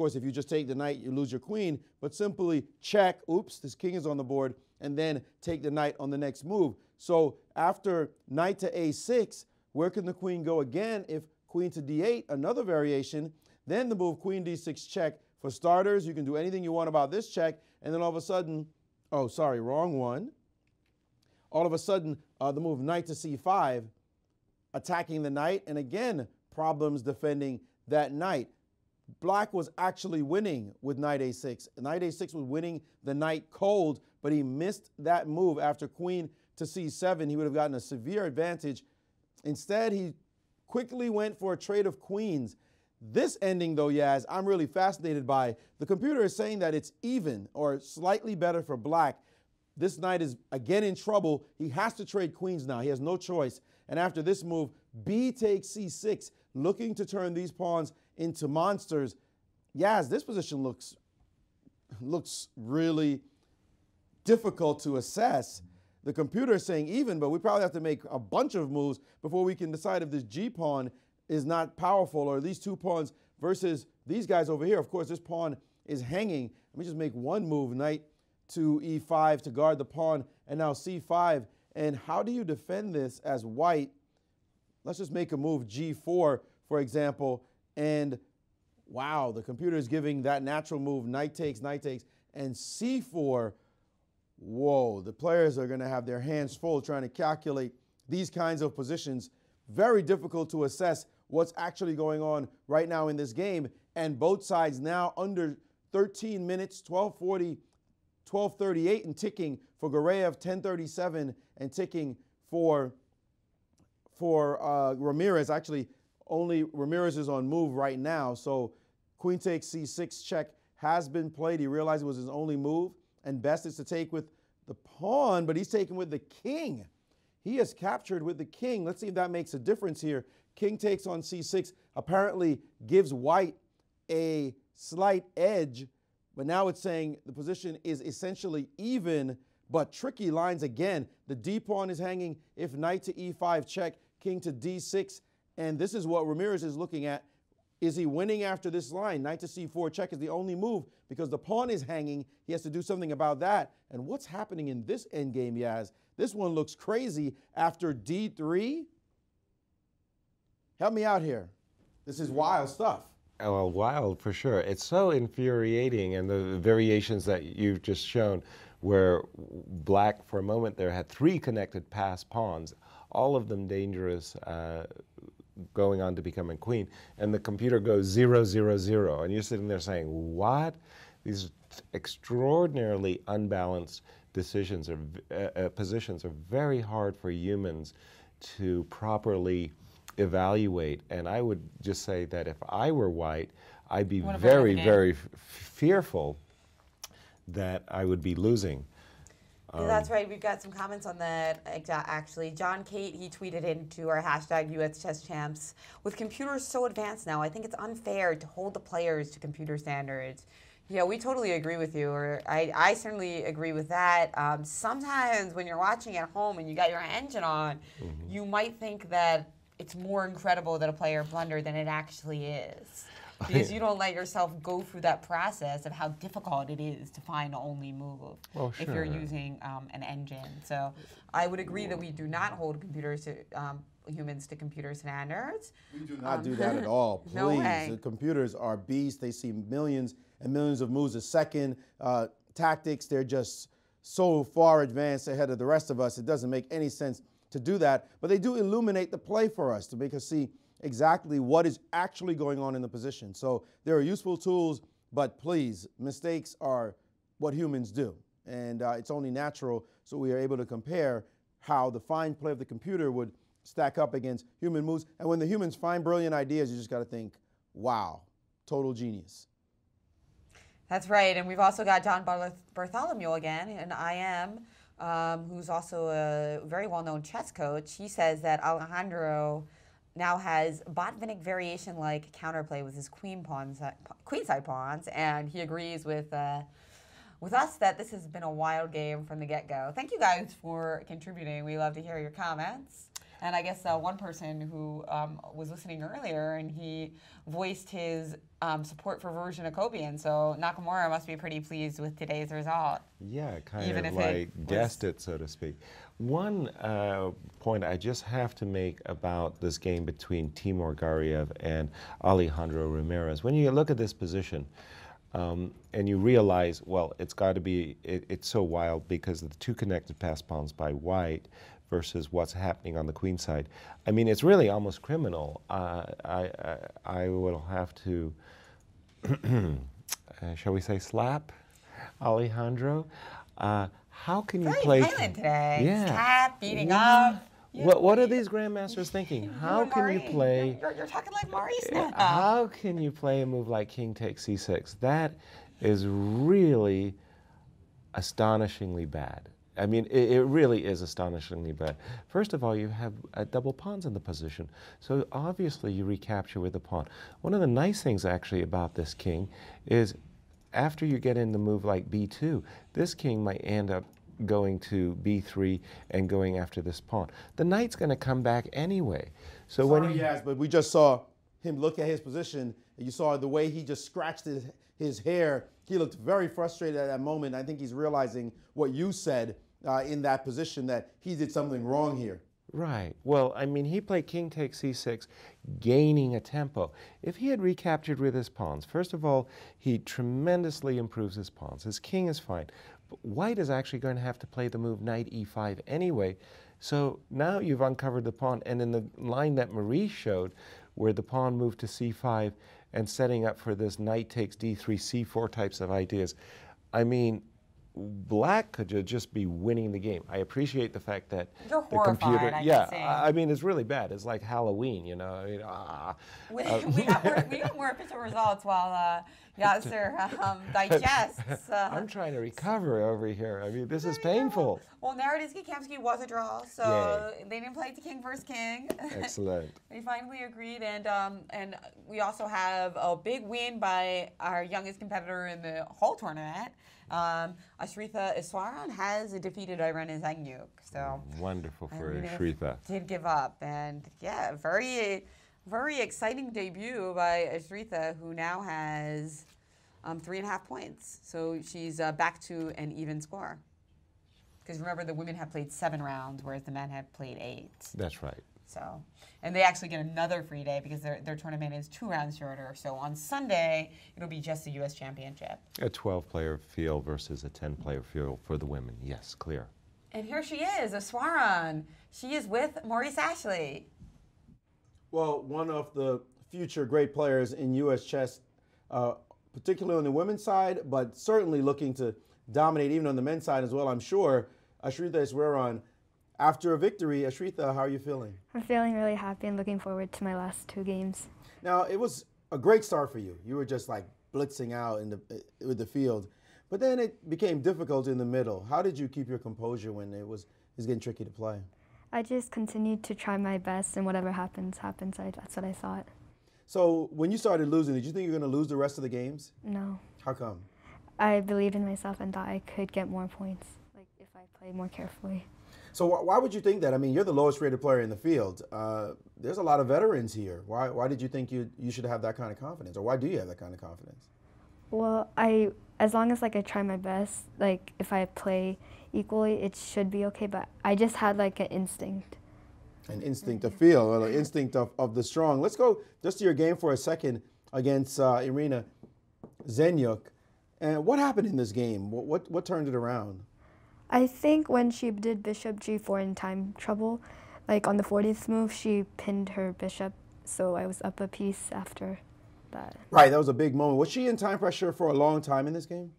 course, if you just take the knight, you lose your queen, but simply check, oops, this king is on the board, and then take the knight on the next move. So after knight to a6, where can the queen go again? If queen to d8, another variation, then the move queen d6 check. For starters, you can do anything you want about this check, and then all of a sudden, oh, sorry, wrong one. All of a sudden, the move knight to c5, attacking the knight, and again, problems defending that knight. Black was actually winning with knight a6. Knight a6 was winning the knight cold, but he missed that move after queen to c7. He would have gotten a severe advantage. Instead, he quickly went for a trade of queens. This ending, though, Yaz, I'm really fascinated by. The computer is saying that it's even or slightly better for black. This knight is again in trouble. He has to trade queens now. He has no choice. And after this move, b takes c6, looking to turn these pawns into monsters. Yaz, this position looks really difficult to assess. The computer is saying even, but we probably have to make a bunch of moves before we can decide if this g pawn is not powerful, or these two pawns versus these guys over here. Of course, this pawn is hanging. Let me just make one move, knight to e5 to guard the pawn, and now c5. And how do you defend this as white? Let's just make a move, g4, for example, and wow, the computer is giving that natural move, knight takes, and c4. Whoa, the players are going to have their hands full trying to calculate these kinds of positions. Very difficult to assess what's actually going on right now in this game. And both sides now under 13 minutes, 12:40, 12:38 and ticking for Gareev, 10:37 and ticking for Ramirez. Actually, only Ramirez is on move right now. So queen takes c6 check has been played. He realized it was his only move, and best is to take with the pawn, but he's taking with the king. He is captured with the king. Let's see if that makes a difference here. King takes on c6, apparently gives white a slight edge, but now it's saying the position is essentially even, but tricky lines again. The d pawn is hanging if knight to e5 check, king to d6, and this is what Ramirez is looking at. Is he winning after this line? Knight to c4 check is the only move because the pawn is hanging. He has to do something about that. And what's happening in this endgame, Yaz? This one looks crazy after d3. Help me out here. This is wild stuff. Oh, well, wild for sure. It's so infuriating, and the variations that you've just shown, where black for a moment there had 3 connected pass pawns, all of them dangerous, going on to becoming queen, and the computer goes 0, 0, 0, and you're sitting there saying, what? These extraordinarily unbalanced decisions or positions are very hard for humans to properly evaluate. And I would just say that if I were white, I'd be very, very fearful that I would be losing. That's right. We've got some comments on that, actually. John Kate, he tweeted into our hashtag US Chess Champs. With computers so advanced now, I think it's unfair to hold the players to computer standards. Yeah, we totally agree with you, or I certainly agree with that. Sometimes when you're watching at home and you got your engine on, you might think that it's more incredible that a player blundered than it actually is. Because you don't let yourself go through that process of how difficult it is to find the only move if you're using an engine. So I would agree that we do not hold computers to humans to computer standards. We do not do that at all. Please. No way. The computers are beasts. They see millions and millions of moves a second. Tactics, they're just so far advanced ahead of the rest of us. It doesn't make any sense to do that. But they do illuminate the play for us to make us see exactly what is actually going on in the position. So there are useful tools, but please, mistakes are what humans do. And it's only natural, so we are able to compare how the fine play of the computer would stack up against human moves. And when the humans find brilliant ideas, you just got to think, wow, total genius. That's right. And we've also got John Bartholomew again, an IM, who's also a very well-known chess coach. He says that Alejandro now has Botvinnik variation-like counterplay with his queenside pawns, and he agrees with us that this has been a wild game from the get-go. Thank you guys for contributing. We love to hear your comments. And I guess one person who was listening earlier, and he voiced his support for Version Akobian. So Nakamura must be pretty pleased with today's result. Yeah, kind Even of if like it guessed it, so to speak. One point I just have to make about this game between Timur Gariev and Alejandro Ramirez. When you look at this position, and you realize, well, it's got to be, it's so wild because of the two connected pass pawns by white versus what's happening on the queen side. I mean, it's really almost criminal. I will have to, shall we say, slap Alejandro. How can you Very play? violent today. Yeah. Slap, beating up. What are these grandmasters thinking? How can you play? You're talking like Maurice now. How can you play a move like king takes c6? That is really astonishingly bad. I mean, it really is astonishingly bad. First of all, you have double pawns in the position, so obviously you recapture with a pawn. One of the nice things actually about this king is after you get in the move like b2, this king might end up going to b3 and going after this pawn. The knight's going to come back anyway. So Yes, but we just saw him look at his position, and you saw the way he just scratched his hair. He looked very frustrated at that moment. I think he's realizing what you said in that position, that he did something wrong here. Right. Well, I mean, he played king takes c6, gaining a tempo. If he had recaptured with his pawns, first of all, he tremendously improves his pawns. His king is fine. But white is actually going to have to play the move knight e5 anyway. So now you've uncovered the pawn. And in the line that Maurice showed, where the pawn moved to c5 and setting up for this knight takes d3, c4 types of ideas, I mean, black could just be winning the game. I appreciate the fact that You're the computer, horrified, yeah, I mean, it's really bad. It's like Halloween, you know. I mean, we got more official results while Yasser digests. I'm trying to recover over here. I mean, this is painful. Well, Naroditsky-Kamsky was a draw, so they didn't play to king versus king. Excellent. We finally agreed, and we also have a big win by our youngest competitor in the whole tournament. Ashritha Iswaran has defeated Irina Zagnyuk. So wonderful for Ashritha. Did give up, and yeah, very exciting debut by Ashritha, who now has 3.5 points. So she's back to an even score. Because remember, the women have played 7 rounds, whereas the men have played 8. That's right. So, and they actually get another free day because their tournament is 2 rounds shorter. So on Sunday, it'll be just the U.S. Championship. A 12-player field versus a 10-player field for the women. Yes, clear. And here she is, Iswaran. She is with Maurice Ashley. Well, one of the future great players in U.S. chess, particularly on the women's side, but certainly looking to dominate even on the men's side as well, I'm sure. Ashritha Iswaran. After a victory, Ashritha, how are you feeling? I'm feeling really happy and looking forward to my last 2 games. Now, it was a great start for you. You were just like blitzing out with the field. But then it became difficult in the middle. How did you keep your composure when it was getting tricky to play? I just continued to try my best, and whatever happens, happens. That's what I thought. So when you started losing, did you think you were going to lose the rest of the games? No. How come? I believed in myself and thought I could get more points, like if I played more carefully. So why would you think that? I mean, you're the lowest rated player in the field. There's a lot of veterans here. Why did you think you should have that kind of confidence, or why do you have that kind of confidence? Well, as long as like I try my best, like if I play equally, it should be okay. But I just had like an instinct. An instinct of feel, or an instinct of the strong. Let's go just to your game for a second against Irina Zagnyuk. And what happened in this game? What turned it around? I think when she did bishop g4 in time trouble, like on the 40th move, she pinned her bishop, so I was up a piece after that. Right, that was a big moment. Was she in time pressure for a long time in this game?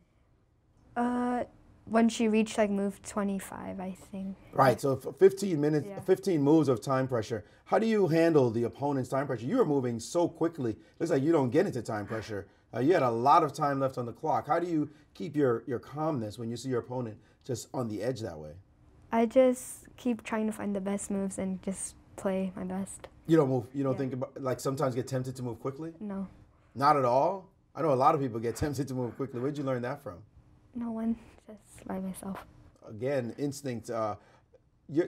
When she reached like move 25, I think. Right, so 15 minutes, Yeah. 15 moves of time pressure. How do you handle the opponent's time pressure? You were moving so quickly. Looks like you don't get into time pressure. You had a lot of time left on the clock. How do you keep your calmness when you see your opponent just on the edge that way? I just keep trying to find the best moves and just play my best. You don't move, you don't Yeah. think about, like sometimes get tempted to move quickly? No. Not at all? I know a lot of people get tempted to move quickly. Where'd you learn that from? No one, just by myself. Again, instinct.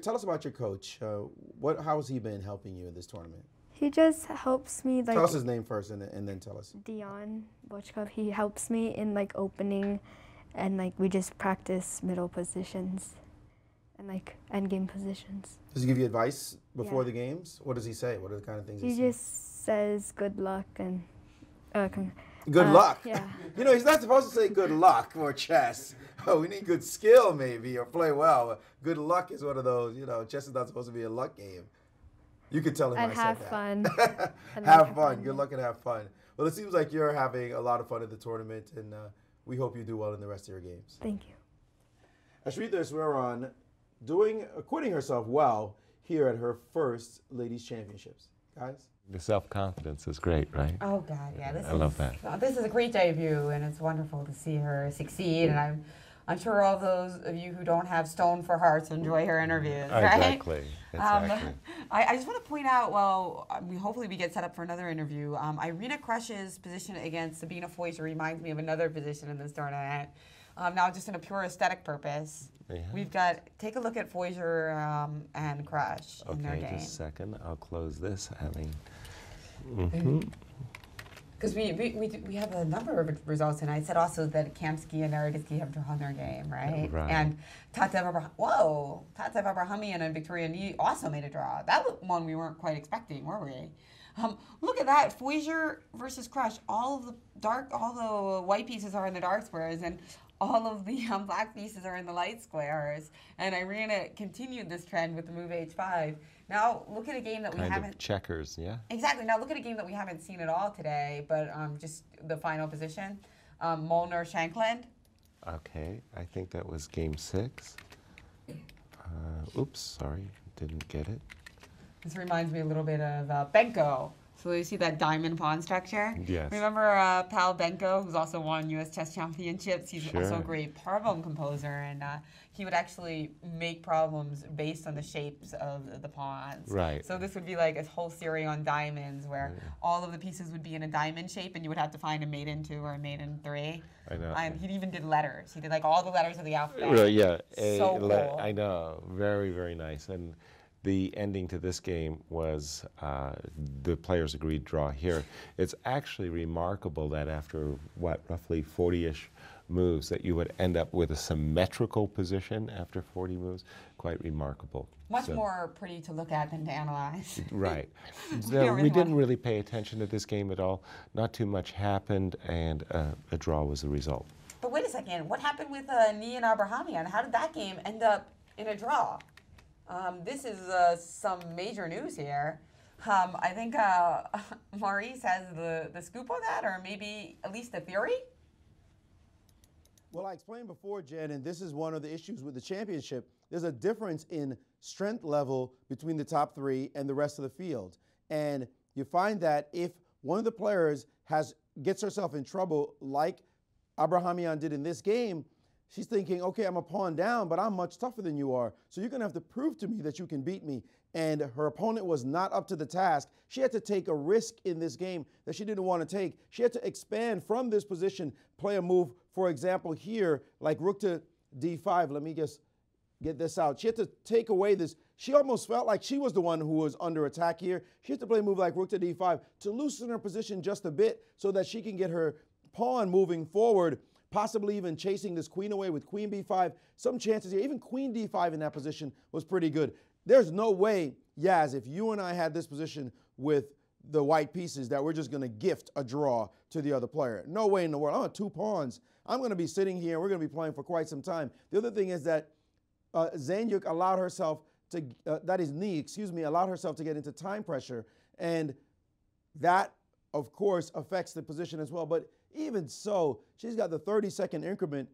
Tell us about your coach. How has he been helping you in this tournament? He just helps me like. Tell us his name first, and then tell us. Dion Bochkov. He helps me in like opening, and like we just practice middle positions, and like end game positions. Does he give you advice before the games? What does he say? What are the kind of things he says? He just says good luck and. Good luck. Yeah. You know, he's not supposed to say good luck for chess. Oh, we need good skill maybe or play well. Good luck is one of those, chess is not supposed to be a luck game. You could tell him And I have said fun. that. And Have fun. Good luck and have fun. Well, it seems like you're having a lot of fun at the tournament, and we hope you do well in the rest of your games. Thank you. Shahade Seirawan acquitting herself well here at her first Ladies Championships. Guys? The self-confidence is great, right? Oh God, yeah. I love that. This is a great debut, and it's wonderful to see her succeed. And I'm sure all those of you who don't have stone for hearts enjoy her interviews, right? Exactly. I just want to point out, hopefully we get set up for another interview. Irina Krush's position against Sabina Foyce reminds me of another position in this tournament. Now, just in a pure aesthetic purpose, we've got, take a look at Foyce and Krush in their game. Okay, just a second. I'll close this. Because we have a number of results, and I said also that Kamsky and Naroditsky have drawn their game, right? Right. And Tatev Abrahamian and Victoria Ni also made a draw. That was one we weren't quite expecting, were we? Look at that, Foyce versus Krush. All the white pieces are in the dark squares, and all of the black pieces are in the light squares. And Irina continued this trend with the move h5. Now look at a game that we haven't. Kind of checkers, yeah. Exactly. Now look at a game that we haven't seen at all today, but just the final position. Molnar Shankland. Okay, I think that was game 6. Oops, sorry, didn't get it. This reminds me a little bit of Benko. So you see that diamond pawn structure? Yes. Remember Pal Benko, who's also won U.S. Chess Championships? He's Sure. also a great problem composer, and he would actually make problems based on the shapes of the pawns. Right. So this would be like a whole series on diamonds where all of the pieces would be in a diamond shape, and you would have to find a maiden 2 or a maiden 3. I know. And he even did letters. He did like all the letters of the alphabet. Yeah. So cool. I know. Very, very nice. And the ending to this game was the players agreed draw here. It's actually remarkable that after, roughly 40-ish moves, that you would end up with a symmetrical position after 40 moves. Quite remarkable. Much more pretty to look at than to analyze. Right. We didn't really pay attention to this game at all. Not too much happened, and a draw was the result. But wait a second. What happened with Ni and Abrahamian? How did that game end up in a draw? This is some major news here. I think Maurice has the scoop on that, or maybe at least a theory? Well, I explained before, Jen, and this is one of the issues with the championship. There's a difference in strength level between the top 3 and the rest of the field. And you find that if one of the players gets herself in trouble like Abrahamian did in this game, she's thinking, okay, I'm a pawn down, but I'm much tougher than you are. So you're going to have to prove to me that you can beat me. And her opponent was not up to the task. She had to take a risk in this game that she didn't want to take. She had to expand from this position, play a move, for example, here, like rook to d5. Let me just get this out. She had to take away this. She almost felt like she was the one who was under attack here. She had to play a move like rook to d5 to loosen her position just a bit so that she can get her pawn moving forward, possibly even chasing this queen away with queen b5. Some chances here, even queen d5 in that position was pretty good. There's no way, Yaz, if you and I had this position with the white pieces, that we're just going to gift a draw to the other player. No way in the world. I'm on 2 pawns. I'm going to be sitting here. We're going to be playing for quite some time. The other thing is that Zhanyuk allowed herself to, allowed herself to get into time pressure. And that, of course, affects the position as well. But even so, she's got the 30-second increment.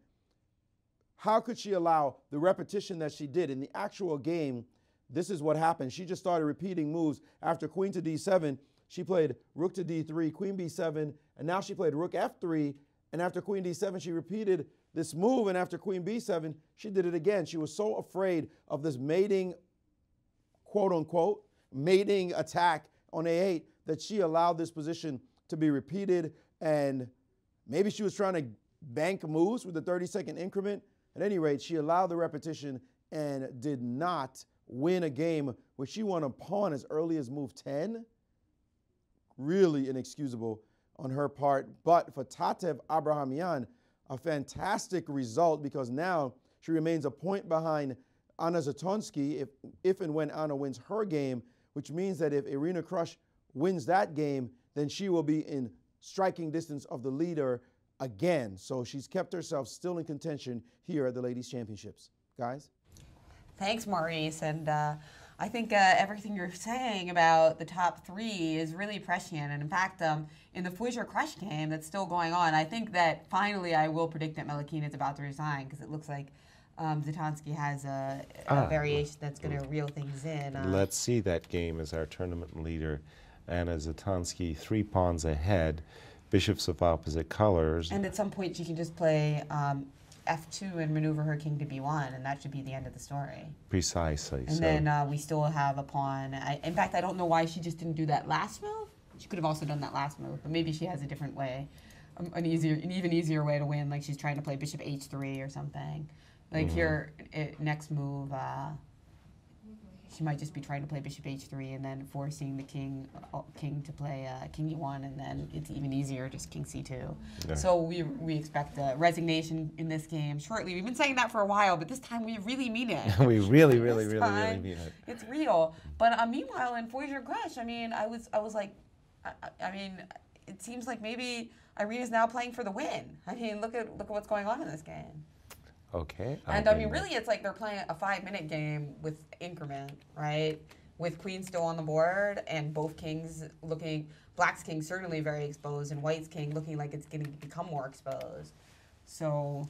How could she allow the repetition that she did in the actual game? This is what happened. She just started repeating moves. After queen to d7, she played rook to d3, queen b7, and now she played rook f3. And after queen d7, she repeated this move, and after queen b7, she did it again. She was so afraid of this mating, quote-unquote, mating attack on a8 that she allowed this position to be repeated, and maybe she was trying to bank moves with the 30-second increment. At any rate, she allowed the repetition and did not win a game where she won a pawn as early as move 10. Really inexcusable on her part. But for Tatev Abrahamyan, a fantastic result because now she remains a point behind Anna Zatonsky if and when Anna wins her game, which means that if Irina Krush wins that game, then she will be in striking distance of the leader again. So she's kept herself still in contention here at the Ladies' Championships. Guys? Thanks, Maurice. And I think everything you're saying about the top three is really prescient. And in fact, in the Foyger Crush game that's still going on, I think that finally I will predict that Melakina is about to resign because it looks like Zatonsky has a variation that's going to reel things in. Let's see that game as our tournament leader. Anna Zatonsky 3 pawns ahead, bishops of opposite colors. And at some point she can just play f2 and maneuver her king to b1, and that should be the end of the story. Precisely. And then we still have a pawn. In fact, I don't know why she just didn't do that last move. She could have also done that last move, but maybe she has a different way, an even easier way to win, like she's trying to play bishop h3 or something. Like here, next move, she might just be trying to play bishop h3 and then forcing the king to play king e1, and then it's even easier, just king c2. Yeah. So we expect a resignation in this game shortly. We've been saying that for a while, but this time we really mean it. We really mean it. It's real. But meanwhile, in Foyger Crush, I mean, I was like, I mean, it seems like maybe Irina's now playing for the win. I mean, look at what's going on in this game. Okay. And I mean, really, it's like they're playing a 5-minute game with increment, right? With queen still on the board and both kings looking, black's king certainly very exposed and white's king looking like it's going to become more exposed. So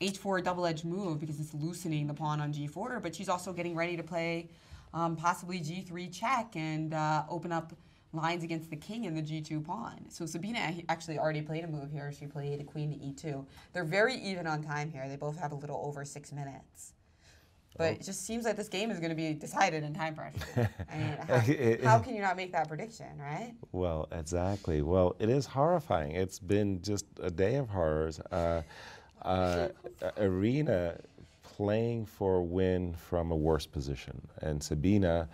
h4 double-edged move because it's loosening the pawn on g4, but she's also getting ready to play possibly g3 check and open up lines against the king and the g2 pawn. So Sabina actually already played a move here. She played a queen to e2. They're very even on time here. They both have a little over 6 minutes. But it just seems like this game is going to be decided in time pressure. I mean, how can you not make that prediction, right? Well, exactly. Well, it is horrifying. It's been just a day of horrors. Irina playing for a win from a worse position, and Sabina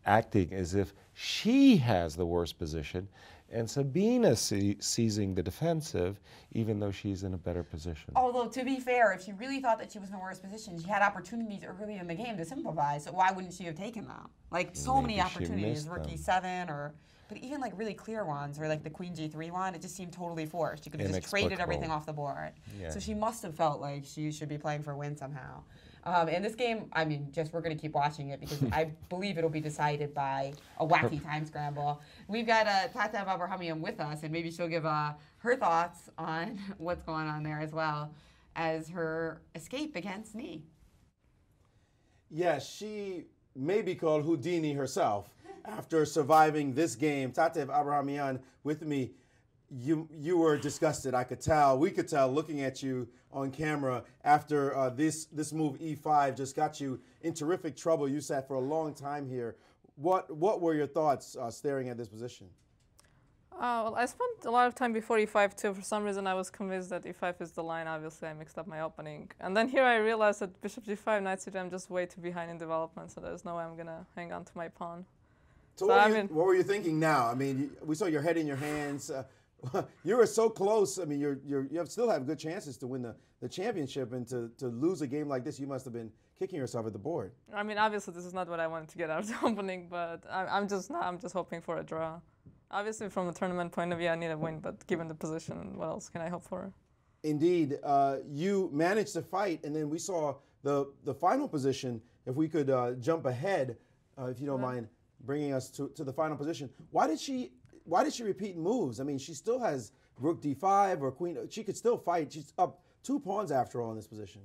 acting as if she has the worst position, and Sabina seizing the defensive, even though she's in a better position. Although, to be fair, if she really thought that she was in the worst position, she had opportunities early in the game to improvise, so why wouldn't she have taken them? Like, so many opportunities, rook e7, but even like really clear ones, or like the queen g3 one, it just seemed totally forced. She could have just traded everything off the board. Yeah. So she must have felt like she should be playing for a win somehow. In this game, I mean, we're going to keep watching it because I believe it'll be decided by a wacky time scramble. We've got Tatev Abrahamyan with us, and maybe she'll give her thoughts on what's going on there as well as her escape against Nee. Yes, she may be called Houdini herself after surviving this game. Tatev Abrahamyan with me. You were disgusted, I could tell. We could tell looking at you on camera after this move e5 just got you in terrific trouble. You sat for a long time here. What were your thoughts staring at this position? Well, I spent a lot of time before e5 too. For some reason, I was convinced that e5 is the line. Obviously, I mixed up my opening. And then here I realized that bishop g5, knight c2, I'm just way too behind in development, so there's no way I'm going to hang on to my pawn. So what were you thinking now? I mean, we saw your head in your hands. You were so close. I mean, you still have good chances to win the championship, and to lose a game like this, you must have been kicking yourself at the board. I mean, obviously, this is not what I wanted to get out of the opening, but I'm just hoping for a draw. Obviously, from a tournament point of view, I need a win, but given the position, what else can I hope for? Indeed. You managed to fight, and then we saw the final position. If we could jump ahead, if you don't mind bringing us to the final position. Why did she repeat moves? I mean, she still has rook d5 or queen. She could still fight. She's up 2 pawns after all in this position.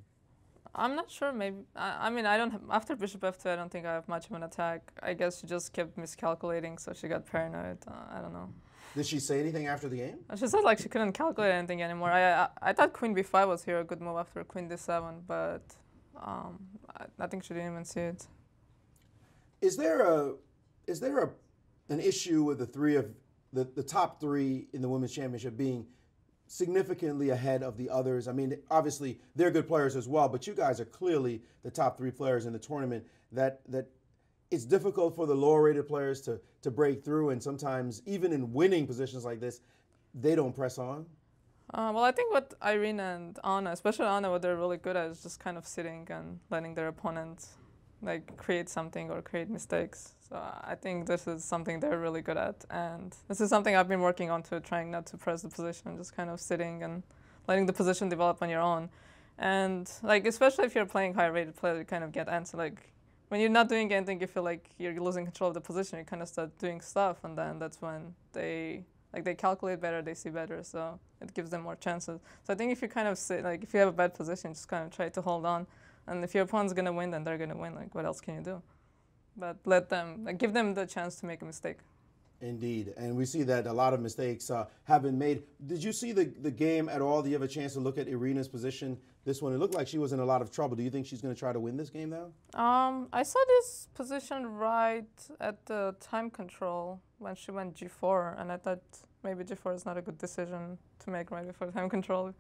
I'm not sure. Maybe I mean, I don't have, after bishop f2, I don't think I have much of an attack. I guess she just kept miscalculating, so she got paranoid. I don't know. Did she say anything after the game? She said like she couldn't calculate anything anymore. I thought queen b5 was here a good move after queen d7, but I think she didn't even see it. Is there an issue with the top three in the women's championship being significantly ahead of the others? I mean, obviously they're good players as well, but you guys are clearly the top 3 players in the tournament. That it's difficult for the lower-rated players to break through, and sometimes even in winning positions like this, they don't press on. Well, I think what Irina and Anna, especially Anna, what they're really good at is just kind of sitting and letting their opponents like create something or create mistakes. So I think this is something they're really good at, and this is something I've been working on too, trying not to press the position, just kind of sitting and letting the position develop on your own. And like especially if you're playing high-rated players, you kind of get answer like when you're not doing anything, you feel like you're losing control of the position. You kind of start doing stuff, and then that's when they calculate better, they see better, so it gives them more chances. So I think if you kind of sit, like if you have a bad position, just kind of try to hold on. And if your opponent's gonna win, then they're gonna win. Like what else can you do? But let them, like, give them the chance to make a mistake. Indeed, and we see that a lot of mistakes have been made. Did you see the game at all? Do you have a chance to look at Irina's position? This one, it looked like she was in a lot of trouble. Do you think she's going to try to win this game now? I saw this position right at the time control when she went G4, and I thought maybe G4 is not a good decision to make right before time control.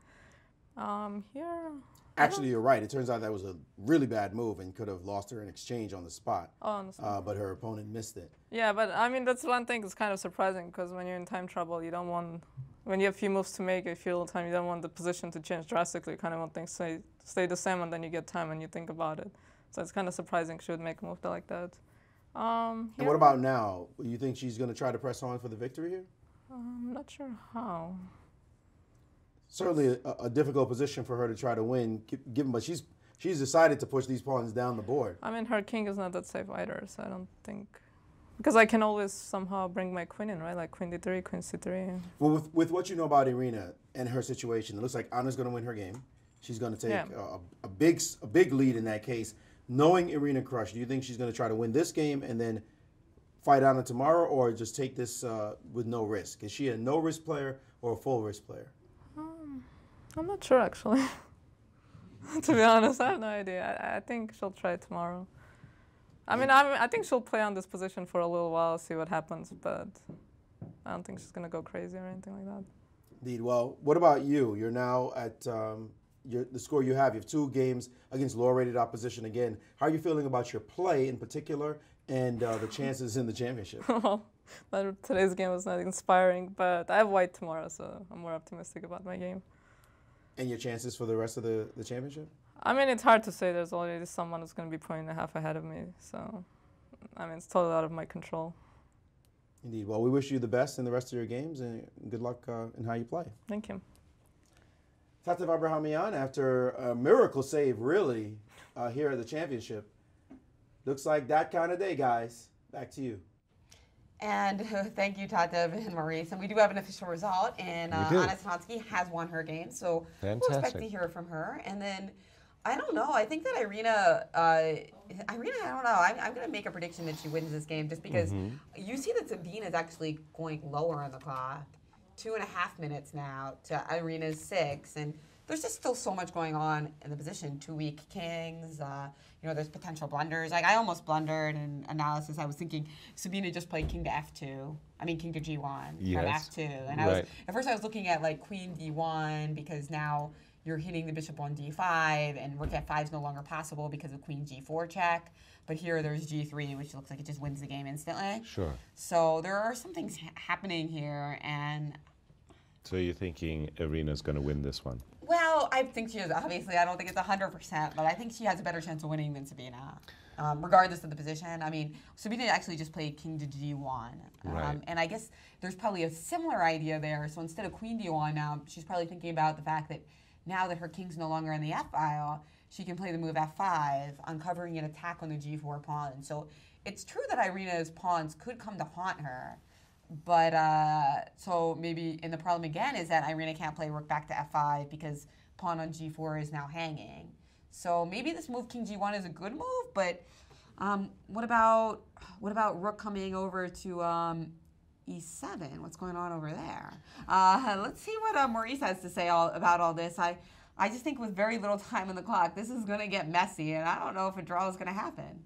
Here. Actually, you're right. It turns out that was a really bad move and could have lost her in exchange on the spot. Oh, on the spot. But her opponent missed it. Yeah, but I mean, that's one thing that's kind of surprising because when you're in time trouble, you don't want, when you have few moves to make, a few time, you don't want the position to change drastically. You kind of want things to stay the same, and then you get time and you think about it. So it's kind of surprising she would make a move like that. And what about now? You think she's going to try to press on for the victory here? I'm not sure how. Certainly a difficult position for her to try to win, given, but she's decided to push these pawns down the board. I mean, her king is not that safe either, so I don't think, because I can always somehow bring my queen in, right? Like queen d3, queen c3. Well, with what you know about Irina and her situation, it looks like Anna's going to win her game. She's going to take a big lead in that case. Knowing Irina Krush, do you think she's going to try to win this game and then fight Anna tomorrow, or just take this with no risk? Is she a no-risk player or a full-risk player? I'm not sure, actually. To be honest, I have no idea. I think she'll try tomorrow. I mean, I think she'll play on this position for a little while, see what happens, but I don't think she's going to go crazy or anything like that. Indeed. Well, what about you? You're now at the score you have. You have 2 games against lower-rated opposition again. How are you feeling about your play in particular and the chances in the championship? Well, today's game was not inspiring, but I have white tomorrow, so I'm more optimistic about my game. And your chances for the rest of the championship? I mean, it's hard to say. There's already someone who's going to be a point and a half ahead of me. So, I mean, it's totally out of my control. Indeed. Well, we wish you the best in the rest of your games, and good luck in how you play. Thank you. Tatev Abrahamian, after a miracle save, really, here at the championship. Looks like that kind of day, guys. Back to you. And thank you, Tatev and Maurice. And we do have an official result, and Anna Satansky has won her game, so we'll expect to hear from her. And then, I don't know, I think that Irina, I don't know, I'm going to make a prediction that she wins this game just because you see that Sabine is actually going lower on the clock. 2.5 minutes now to Irina's 6, and there's just still so much going on in the position. 2 weak kings, you know, there's potential blunders. Like, I almost blundered in analysis. I was thinking Sabina just played king to f2. I mean, king to g1 from f2. And I was, at first I was looking at, like, queen d1 because now you're hitting the bishop on d5, and rook f5 is no longer possible because of queen g4 check. But here there's g3, which looks like it just wins the game instantly. Sure. So there are some things happening here, and... So you're thinking Irina's going to win this one? Well, I think she is. Obviously, I don't think it's 100%, but I think she has a better chance of winning than Sabina, regardless of the position. I mean, Sabina actually just played king to g1. And I guess there's probably a similar idea there. So instead of queen d1 now, she's probably thinking about the fact that now that her king's no longer in the f-file, she can play the move f5, uncovering an attack on the g4 pawn. So it's true that Irina's pawns could come to haunt her. But, so maybe, and the problem again is that Irina can't play rook back to f5 because pawn on g4 is now hanging. So maybe this move king g1 is a good move, but what about rook coming over to e7? What's going on over there? Let's see what Maurice has to say about all this. I just think with very little time on the clock, this is going to get messy, and I don't know if a draw is going to happen.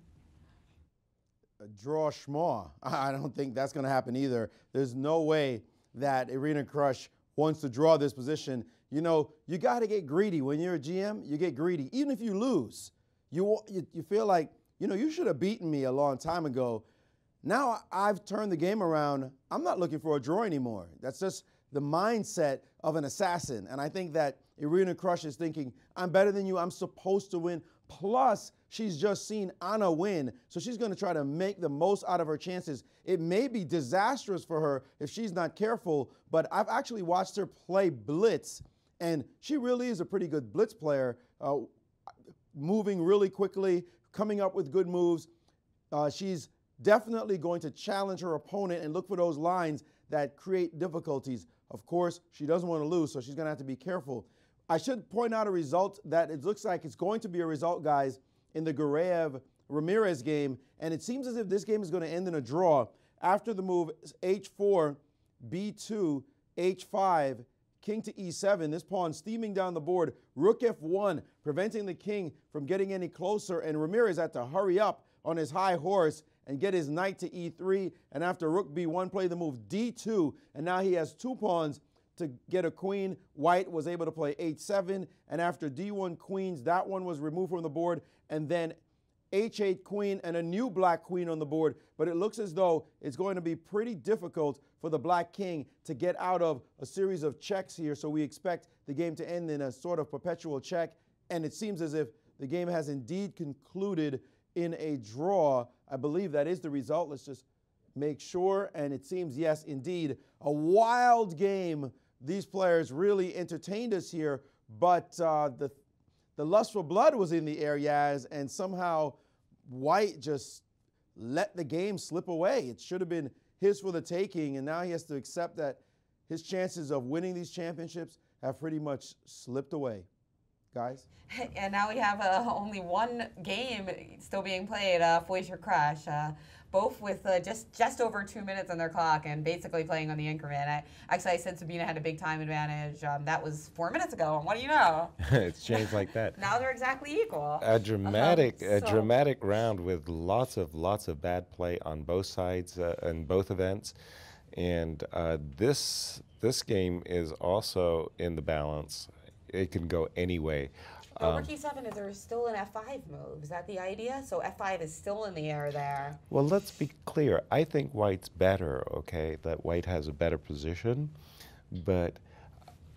A draw schmaw. I don't think that's going to happen either. There's no way that Irina Krush wants to draw this position. You know, you got to get greedy. When you're a GM, you get greedy. Even if you lose, you feel like, you know, you should have beaten me a long time ago. Now I've turned the game around. I'm not looking for a draw anymore. That's just the mindset of an assassin. And I think that Irina Krush is thinking, I'm better than you. I'm supposed to win. Plus, she's just seen Anna win. So she's going to try to make the most out of her chances. It may be disastrous for her if she's not careful, but I've actually watched her play blitz. And she really is a pretty good blitz player, moving really quickly, coming up with good moves. She's definitely going to challenge her opponent and look for those lines that create difficulties. Of course, she doesn't want to lose, so she's going to have to be careful. I should point out a result that it looks like it's going to be a result, guys, in the Gureyev-Ramirez game, and it seems as if this game is going to end in a draw. After the move H4, B2, H5, King to E7, this pawn steaming down the board, Rook F1, preventing the king from getting any closer, and Ramirez had to hurry up on his high horse and get his knight to E3, and after Rook B1, play the move D2, and now he has 2 pawns to get a queen. White was able to play H7, and after D1 queens, that one was removed from the board, and then H8 queen and a new black queen on the board, but it looks as though it's going to be pretty difficult for the black king to get out of a series of checks here, so we expect the game to end in a sort of perpetual check, and it seems as if the game has indeed concluded in a draw. I believe that is the result. Let's just make sure, and it seems, yes, indeed, a wild game. These players really entertained us here, but the lust for blood was in the air, Yaz, and somehow White just let the game slip away. It should have been his for the taking, and now he has to accept that his chances of winning these championships have pretty much slipped away. Guys? And now we have only one game still being played, Foyser Crush, both with just over 2 minutes on their clock and basically playing on the increment. I said Sabina had a big time advantage. That was 4 minutes ago, and what do you know? It's changed like that. Now they're exactly equal. A dramatic round with lots of bad play on both sides in both events, and this game is also in the balance. It can go any way. Rook E7, is there still an F5 move? Is that the idea? So F5 is still in the air there. Well, let's be clear. I think White's better, okay? That White has a better position. But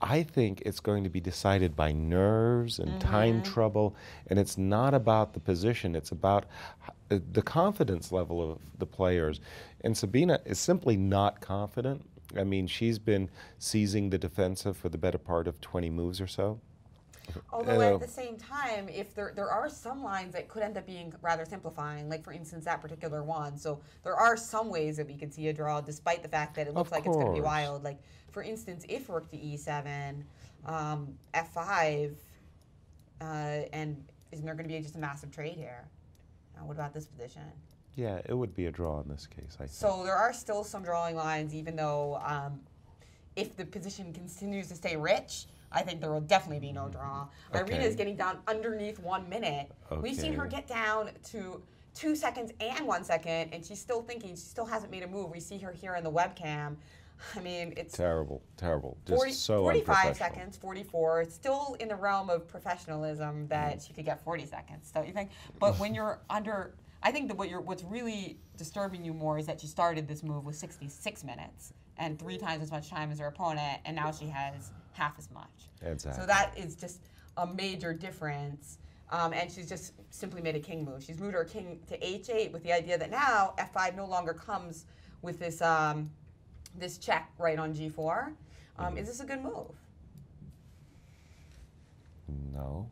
I think it's going to be decided by nerves and time trouble. And it's not about the position. It's about the confidence level of the players. And Sabina is simply not confident. I mean, she's been seizing the defensive for the better part of 20 moves or so. Although at the same time, if there are some lines that could end up being rather simplifying, like for instance that particular one. So there are some ways that we could see a draw, despite the fact that it looks like it's going to be wild. Like for instance, if Rook to E7, F5, and isn't there going to be just a massive trade here? Now, what about this position? Yeah, it would be a draw in this case, I think. So there are still some drawing lines, even though if the position continues to stay rich, I think there will definitely be no draw. Okay. Irina is getting down underneath 1 minute. Okay. We've seen her get down to 2 seconds and 1 second, and she's still thinking. She still hasn't made a move. We see her here in the webcam. I mean, it's terrible, terrible. Just 45 seconds, 44. It's still in the realm of professionalism that she could get 40 seconds, don't you think? But when you're under, I think that what's really disturbing you more is that she started this move with 66 minutes and 3 times as much time as her opponent, and now she has half as much. Exactly. So that is just a major difference. And she's just simply made a king move. She's moved her king to H8 with the idea that now F5 no longer comes with this this check right on G4. Is this a good move? No.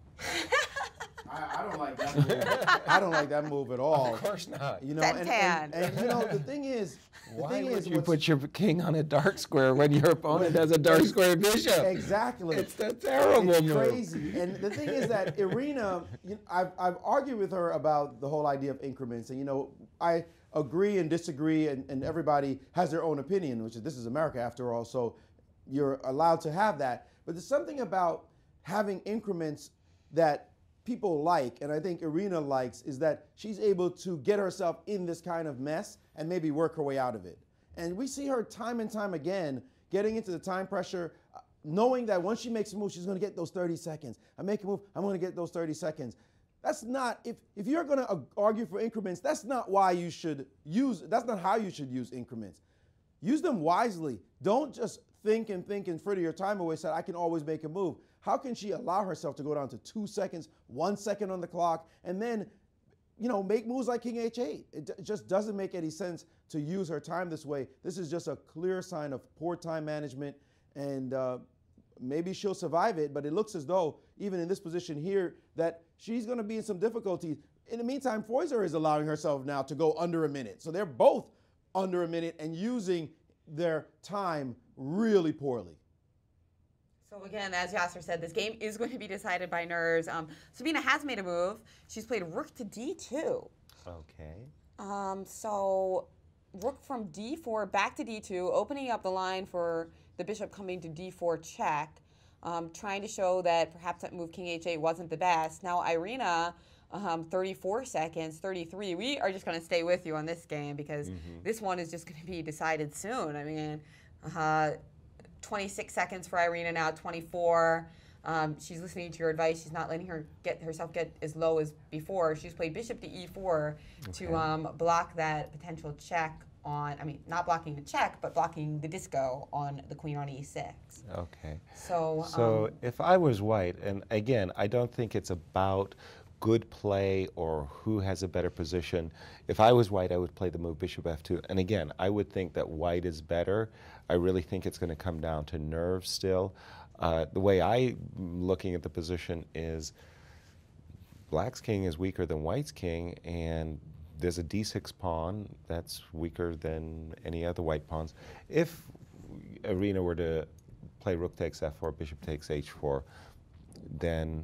I don't like that move. I don't like that move at all. Of course not. You know, and you know, the thing is, why would you put your king on a dark square when your opponent has a dark square bishop? Exactly. It's a terrible it's move. Crazy. And the thing is that Irina, I've argued with her about the whole idea of increments, and you know, I agree and disagree, and everybody has their own opinion, which is this is America after all, so you're allowed to have that. But there's something about having increments that people like, and I think Irina likes, is that she's able to get herself in this kind of mess and maybe work her way out of it. And we see her time and time again getting into the time pressure, knowing that once she makes a move, she's going to get those 30 seconds. I make a move, I'm going to get those 30 seconds. That's not, if you're going to argue for increments, that's not why you should use, that's not how you should use increments. Use them wisely. Don't just think and fritter your time away, say, I can always make a move. How can she allow herself to go down to 2 seconds, 1 second on the clock, and then, make moves like King H8? It just doesn't make any sense to use her time this way. This is just a clear sign of poor time management, and maybe she'll survive it, but it looks as though, even in this position here, that she's going to be in some difficulty. In the meantime, Foyser is allowing herself now to go under a minute. So they're both under a minute and using their time really poorly. So again, as Yasser said, this game is going to be decided by nerves. Sabina has made a move. She's played rook to d2. Okay. So rook from d4 back to d2, opening up the line for the bishop coming to d4 check, trying to show that perhaps that move king h8 wasn't the best. Now Irina, 34 seconds, 33. We are just going to stay with you on this game because this one is just going to be decided soon. I mean, 26 seconds for Irina now, 24. She's listening to your advice. She's not letting herself get as low as before. She's played bishop to e4 to block that potential check on, not blocking the check, but blocking the disco on the queen on e6. Okay. So if I was white, and again, I don't think it's about good play or who has a better position. If I was white, I would play the move bishop f2. And again, I would think that white is better. I really think it's going to come down to nerves still. The way I'm looking at the position is black's king is weaker than white's king, and there's a d6 pawn that's weaker than any other white pawns. If Irina were to play rook takes f4, bishop takes h4, then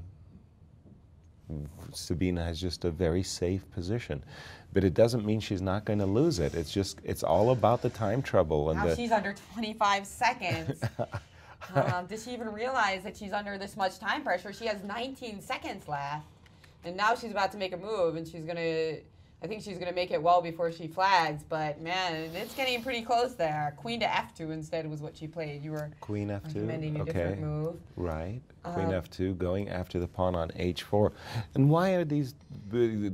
Sabina has just a very safe position. But it doesn't mean she's not going to lose it. It's all about the time trouble. And now she's under 25 seconds. Does she even realize that she's under this much time pressure? She has 19 seconds left. And now she's about to make a move, and I think she's going to make it well before she flags, but man, it's getting pretty close there. Queen to f2 instead was what she played. You were Queen f2, recommending a different move. Right, Queen f2, going after the pawn on h4. And why are these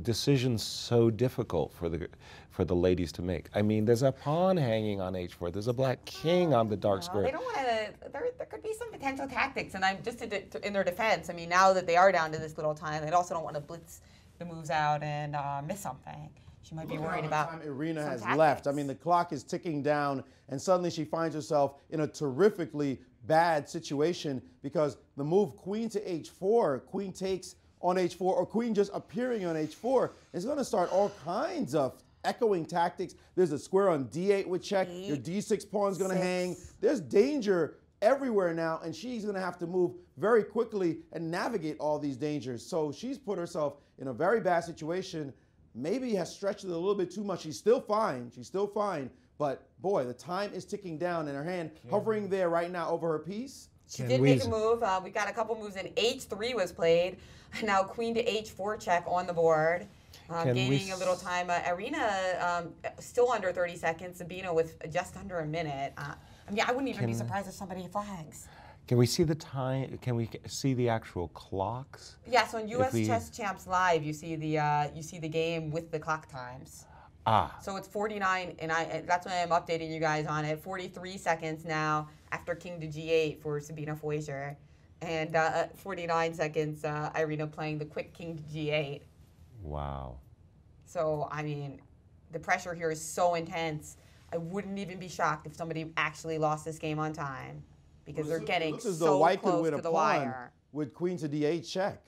decisions so difficult for the ladies to make? I mean, there's a pawn hanging on h4. There's a black king on the dark square. They don't want to, there could be some potential tactics, and I'm just in their defense. I mean, now that they are down to this little time, they also don't want to blitz the moves out and miss something. She might be worried about time Irina has tactics. left. I mean, the clock is ticking down, and suddenly she finds herself in a terrifically bad situation because the move queen to h4, queen takes on h4, or queen just appearing on h4 is going to start all kinds of echoing tactics. There's a square on d8 with check. Your d6 pawn's going to hang. There's danger everywhere now, and she's going to have to move very quickly and navigate all these dangers. So she's put herself in a very bad situation. Maybe has stretched it a little bit too much. She's still fine. She's still fine. But boy, the time is ticking down, and her hand hovering there right now over her piece. She did make a move. We got a couple moves in. h3 was played. Now queen to h4 check on the board. Gaining a little time. Irina still under 30 seconds. Sabina with just under a minute. I wouldn't even be surprised if somebody flags. Can we see the time? Can we see the actual clocks? Yes, on U.S. Chess Champs Live, you see the game with the clock times. So it's 49, and that's why I'm updating you guys on it. 43 seconds now after king to g8 for Sabina Foyser, and 49 seconds Irina playing the quick king to g8. Wow. So I mean, the pressure here is so intense. I wouldn't even be shocked if somebody actually lost this game on time, because they're getting so close to the wire. With queen to d8 check.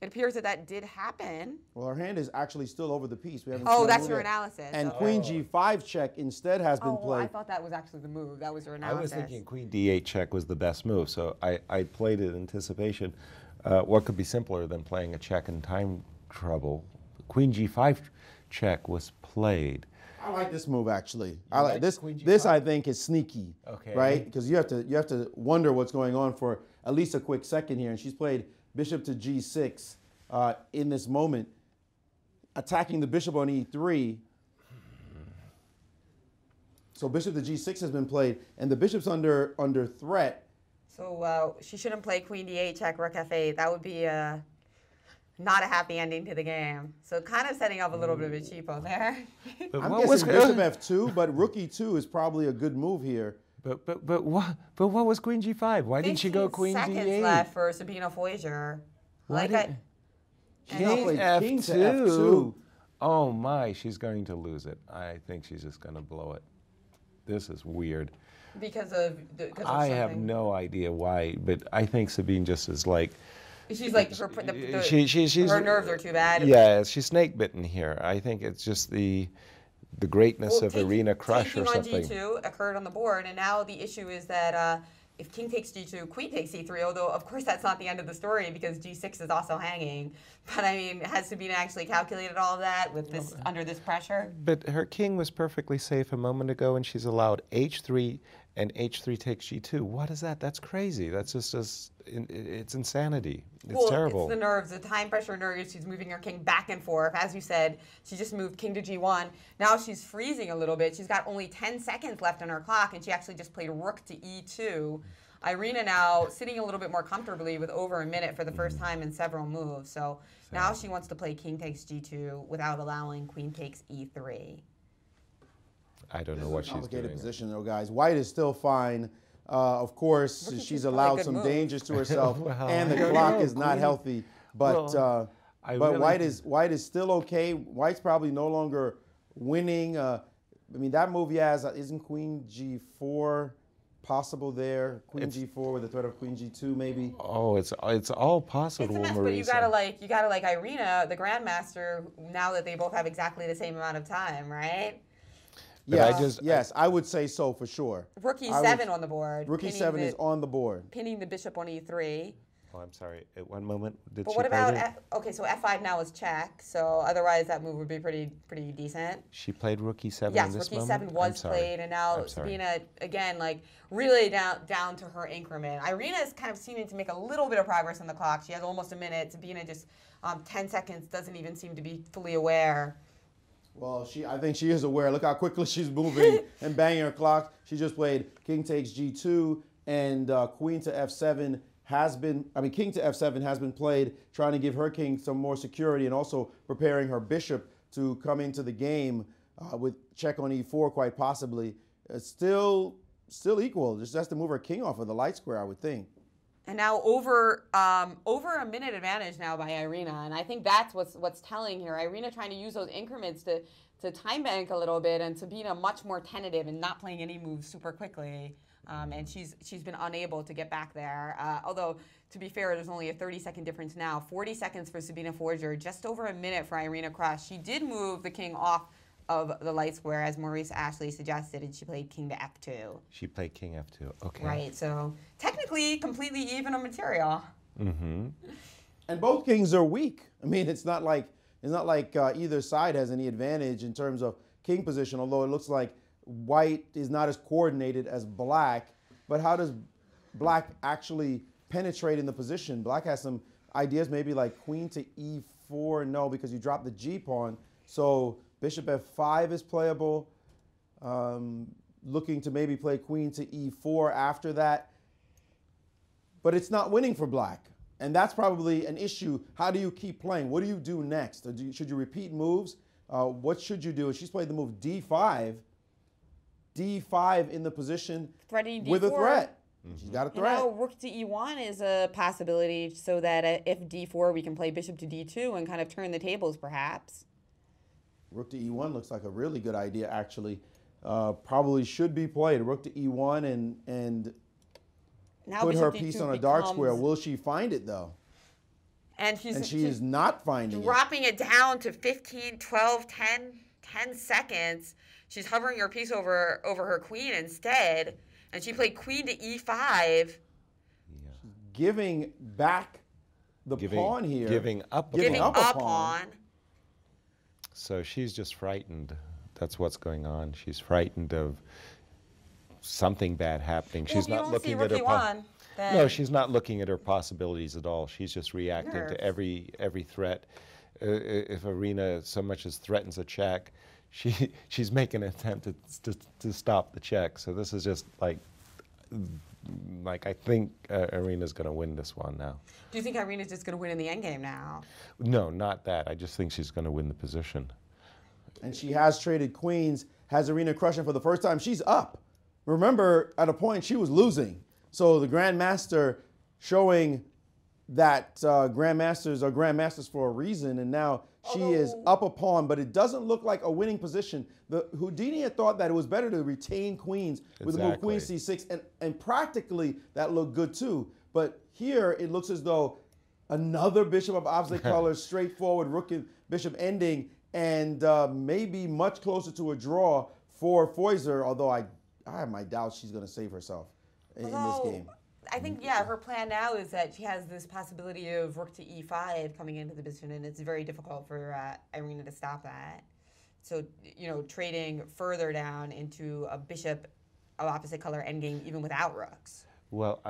It appears that did happen. Well, her hand is actually still over the piece. We haven't Oh, seen that's the your move yet. analysis. And queen g5 check instead has been Oh, played. I thought that was actually the move. That was your analysis. I was thinking queen d8 check was the best move, so I played it in anticipation. What could be simpler than playing a check in time trouble? Queen g5 check was played. I like this move actually. I like this. Queen G5? This I think is sneaky, Okay. right? Because you have to wonder what's going on for at least a quick second here. And she's played bishop to g6 in this moment, attacking the bishop on e3. So bishop to g6 has been played, and the bishop's under threat. So she shouldn't play queen d8, check, rook f8. That would be not a happy ending to the game. So kind of setting up a little bit of a cheapo there. I'm guessing bishop f2, but rook e2 is probably a good move here. But what was queen g5? Why didn't she go queen d8? 15 seconds left for Sabina Foyger. King f2. Oh my, she's going to lose it. I think she's just going to blow it. This is weird. Because of I have no idea why, but I think Sabine just is like. She's like her nerves are too bad. Yeah, she's snake bitten here. I think it's just the greatness of Arena Crush or something. Taking on g2 occurred on the board, and now the issue is that if king takes g2, queen takes c3, although of course that's not the end of the story because g6 is also hanging. But I mean, has Sabina actually calculated all of that with this under this pressure? But her king was perfectly safe a moment ago, and she's allowed h3 and h3 takes g2. What is that? That's crazy. That's just it's insanity. It's terrible. It's the nerves, the time pressure nerves. She's moving her king back and forth. As you said, she just moved king to g1. Now she's freezing a little bit. She's got only 10 seconds left on her clock, and she actually just played rook to e2. Irina now sitting a little bit more comfortably with over a minute for the first time in several moves. So now she wants to play king takes g2 without allowing queen takes e3. I don't know what she's doing. Complicated position though, guys. White is still fine. Of course, she's allowed some dangers to herself, and the clock is not healthy. But White is still okay. White's probably no longer winning. I mean, that move he has isn't queen g4 possible there? Queen g4 with the threat of queen g2 maybe. Oh, it's all possible, It's a mess, Maurice. but you gotta like Irina, the grandmaster. Now that they both have exactly the same amount of time, right? Yes, I would say so for sure. Rook e7 on the board. Rook e7 is on the board. Pinning the bishop on e3. Oh, I'm sorry. At one moment, did But she what about play so f5 now is check. So otherwise that move would be pretty decent. She played rook e7 Yes, in this rook moment? e7 was played, and now Sabina again like really down to her increment. Irina is kind of seeming to make a little bit of progress on the clock. She has almost a minute. Sabina just 10 seconds, doesn't even seem to be fully aware. Well, I think she is aware. Look how quickly she's moving and banging her clock. She just played king takes g2 and queen to f7 king to f7 has been played, trying to give her king some more security and also preparing her bishop to come into the game with check on e4 quite possibly. Still equal. Just has to move her king off of the light square, I would think. And now over a minute advantage now by Irina, and I think that's what's telling here. Irina trying to use those increments to time bank a little bit, and Sabina much more tentative and not playing any moves super quickly. And she's been unable to get back there. Although to be fair, there's only a 30-second difference now. 40 seconds for Sabina Foyger, just over a minute for Irina Krush. She did move the king off of the light square, as Maurice Ashley suggested, and she played king to f2. She played king f2. Okay. Right. So technically, completely even on material. Mm-hmm. And both kings are weak. I mean, it's not like either side has any advantage in terms of king position. Although it looks like White is not as coordinated as Black. But how does Black actually penetrate in the position? Black has some ideas, maybe like queen to e4. No, because you drop the g pawn. So bishop f5 is playable. Looking to maybe play queen to e4 after that. But it's not winning for Black. And that's probably an issue. How do you keep playing? What do you do next? Should you repeat moves? What should you do? She's played the move d5. d5 in the position Threatening d4. With a threat. Mm-hmm. She's got a threat. You know, rook to e1 is a possibility so that if d4, we can play bishop to d2 and kind of turn the tables, perhaps. Rook to e1 looks like a really good idea, actually. Probably should be played. Rook to e1 and now put her piece on a dark square. Will she find it, though? And she is not finding it. Dropping it down to 15, 12, 10 seconds. She's hovering her piece over her queen instead. And she played queen to e5. Yeah. Giving back the pawn here. Giving up a pawn. So she's just frightened. That's what's going on. She's frightened of something bad happening. She's not looking at her. No, she's not looking at her possibilities at all. She's just reacting to every threat. If Irina so much as threatens a check, she's making an attempt to stop the check. So this is just like I think Irina's going to win this one now. Do you think Irina's just going to win in the endgame now? No, not that. I just think she's going to win the position. And she has traded queens, has Irina crushing for the first time. She's up. Remember, at a point, she was losing. So the Grandmaster showing that Grandmasters are Grandmasters for a reason, and now she is up a pawn, but it doesn't look like a winning position. The Houdini had thought that it was better to retain queens with the move queen c6, and practically that looked good too. But here it looks as though another bishop of opposite colors, straightforward rook and bishop ending, and maybe much closer to a draw for Feuser, although I have my doubts she's going to save herself in this game. I think, yeah, her plan now is that she has this possibility of rook to e5 coming into the position, and it's very difficult for Irina to stop that. So, you know, trading further down into a bishop of opposite color endgame even without rooks. Well,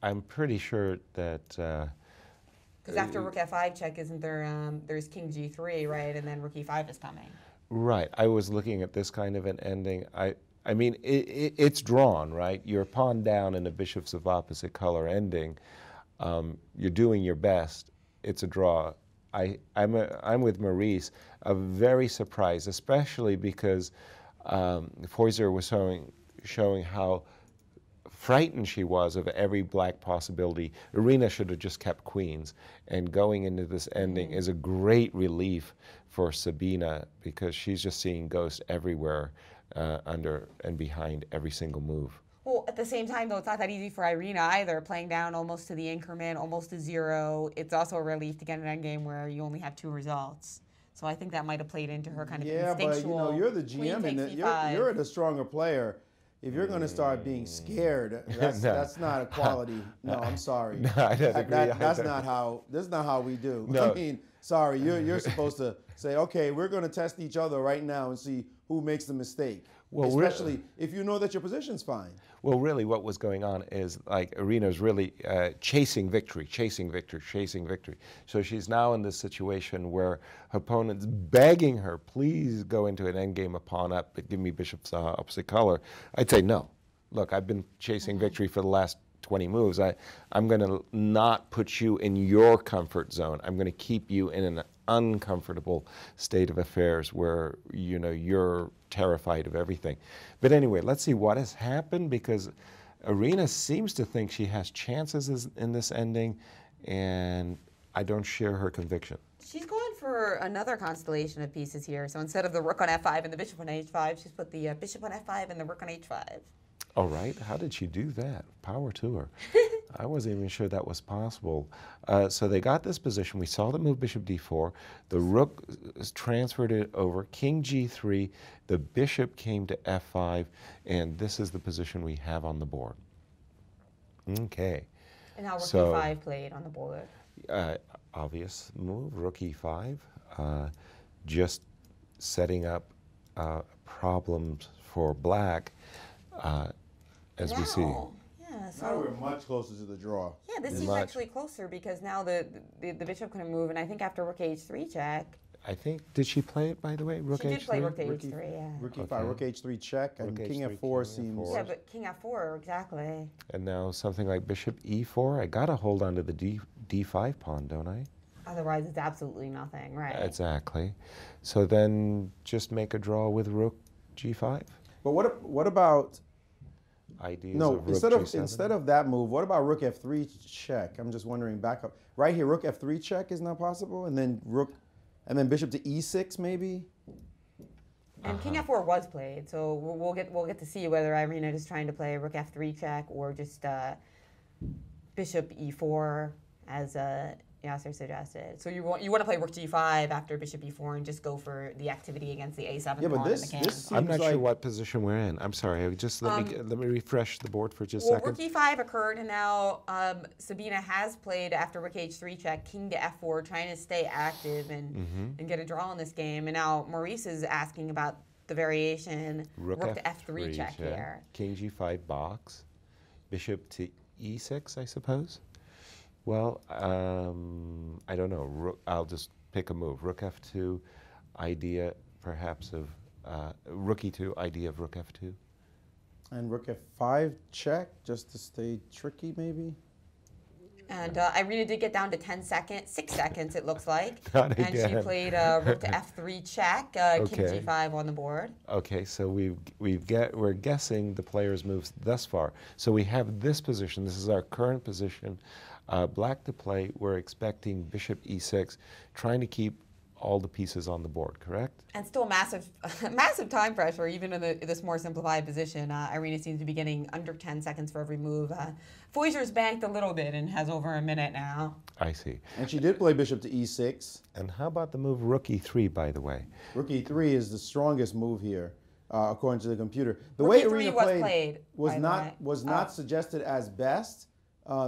I'm pretty sure that... Because after rook f5 check, isn't there, there's king g3, right, and then rook e5 is coming. Right. I was looking at this kind of an ending. I mean, it's drawn, right? You're pawn down in a bishops of opposite color ending. You're doing your best. It's a draw. I'm with Maurice. Very surprised, especially because Feuser was showing how frightened she was of every black possibility. Irina should have just kept queens, and going into this ending is a great relief for Sabina because she's just seeing ghosts everywhere. Under and behind every single move. Well, at the same time, though, it's not that easy for Irina either. Playing down almost to the increment, almost to zero. It's also a relief to get an endgame where you only have 2 results. So I think that might have played into her kind of instinctual. Yeah, but you know, you're the GM, and you're the stronger player. If you're going to start being scared, that's not a quality. No, I'm sorry. No, I don't agree. That's not how we do. No. I mean, sorry, you're supposed to say, okay, we're going to test each other right now and see who makes the mistake. Well, especially if you know that your position's fine. Well, really, what was going on is like Irina's really chasing victory. So she's now in this situation where her opponent's begging her, please go into an endgame of pawn up, but give me bishop's opposite color. I'd say no. Look, I've been chasing victory for the last 20 moves. I'm going to not put you in your comfort zone. I'm going to keep you in an uncomfortable state of affairs where you're terrified of everything. But anyway, let's see what has happened, because Irina seems to think she has chances in this ending, and I don't share her conviction. She's going for another constellation of pieces here. So instead of the rook on f5 and the bishop on h5, she's put the bishop on f5 and the rook on h5. All right. How did she do that? Power to her. I wasn't even sure that was possible. So they got this position. We saw the move bishop d4. The rook transferred it over. King g3. The bishop came to f5. And this is the position we have on the board. Okay. And now rook e5 played on the board. Obvious move, rook e5. Just setting up problems for black. As we see. Yeah, so now we're much closer to the draw. Yeah, this is actually closer because now the bishop couldn't move, and I think after rook h3 check. I think, did she play it, by the way, rook h3? She did play rook h3, yeah. Rook e5, rook h3 check, and king f4 seems... Yeah, but king f4, exactly. And now something like bishop e4. I got to hold on to the d5 pawn, don't I? Otherwise, it's absolutely nothing, right? Exactly. So then just make a draw with rook g5. But what about... Ideas no, of rook instead of that move, what about rook f3 check? I'm just wondering, back up. Right here, rook f3 check is not possible, and then bishop to e6 maybe? And king f4 was played, so we'll get to see whether Irina is trying to play rook f3 check or just bishop e4 as Yasser suggested. So you want to play rook g5 after bishop e4 and just go for the activity against the a7 pawn in the king. I'm not sure what position we're in. I'm sorry. Just let me refresh the board for just a second. Rook e5 occurred, and now Sabina has played after rook h3 check, king to f4, trying to stay active and get a draw in this game. And now Maurice is asking about the variation rook to f3 check here. King g5 box, bishop to e6, I suppose. Well, I don't know. I'll just pick a move. Rook f2, idea perhaps of rook e2, idea of rook f2. And rook f5 check, just to stay tricky maybe. And Irina did get down to 10 seconds, 6 seconds it looks like. Not and again. she played rook to f3 check, king g5 on the board. Okay, so we're guessing the player's moves thus far. So we have this position. This is our current position. Black to play. We're expecting bishop e6, trying to keep all the pieces on the board, correct? And still massive, massive time pressure, even in this more simplified position. Irina seems to be getting under 10 seconds for every move. Foyser's banked a little bit and has over a minute now. I see. And she did play bishop to e6. And how about the move rook e3, by the way? Rook e3 is the strongest move here, according to the computer. The Rook way e3 Irina played, was not suggested as best.